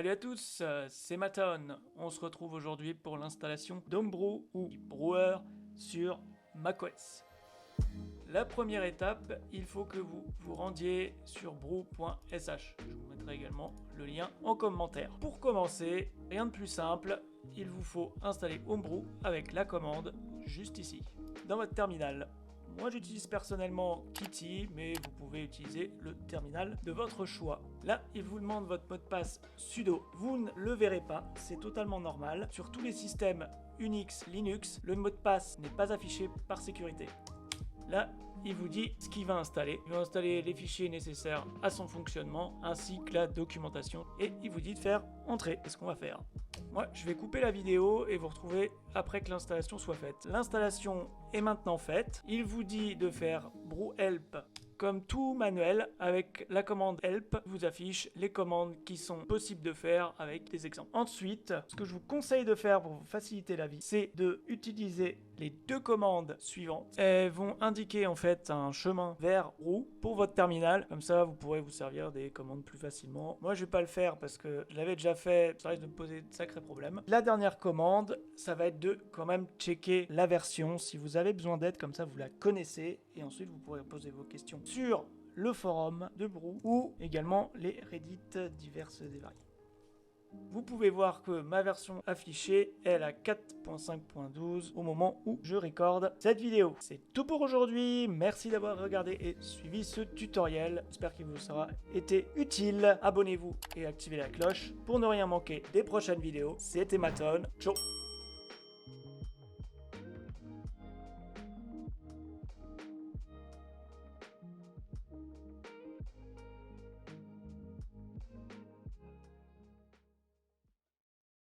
Salut à tous, c'est Maton. On se retrouve aujourd'hui pour l'installation d'Homebrew ou Brewer sur macOS. La première étape, il faut que vous vous rendiez sur brew.sh. Je vous mettrai également le lien en commentaire. Pour commencer, rien de plus simple, il vous faut installer Homebrew avec la commande juste ici, dans votre terminal. Moi j'utilise personnellement Kitty, mais vous pouvez utiliser le terminal de votre choix. Là, il vous demande votre mot de passe sudo. Vous ne le verrez pas, c'est totalement normal. Sur tous les systèmes Unix, Linux, le mot de passe n'est pas affiché par sécurité. Là, il vous dit ce qu'il va installer. Il va installer les fichiers nécessaires à son fonctionnement, ainsi que la documentation. Et il vous dit de faire entrer. C'est ce qu'on va faire. Moi, je vais couper la vidéo et vous retrouver après que l'installation soit faite. L'installation est maintenant faite. Il vous dit de faire brew help. Comme tout manuel, avec la commande help, vous affiche les commandes qui sont possibles de faire avec des exemples. Ensuite, ce que je vous conseille de faire pour vous faciliter la vie, c'est de utiliser les deux commandes suivantes. Elles vont indiquer en fait un chemin vers brew pour votre terminal. Comme ça, vous pourrez vous servir des commandes plus facilement. Moi, je vais pas le faire parce que je l'avais déjà fait. Ça risque de me poser de sacrés problèmes. La dernière commande, ça va être de quand même checker la version. Si vous avez besoin d'aide, comme ça, vous la connaissez. Et ensuite, vous pourrez poser vos questions sur le forum de Brew ou également les Reddit diverses et variées. Vous pouvez voir que ma version affichée est la 4.5.12 au moment où je recorde cette vidéo. C'est tout pour aujourd'hui, merci d'avoir regardé et suivi ce tutoriel. J'espère qu'il vous aura été utile. Abonnez-vous et activez la cloche pour ne rien manquer des prochaines vidéos. C'était Maton, ciao.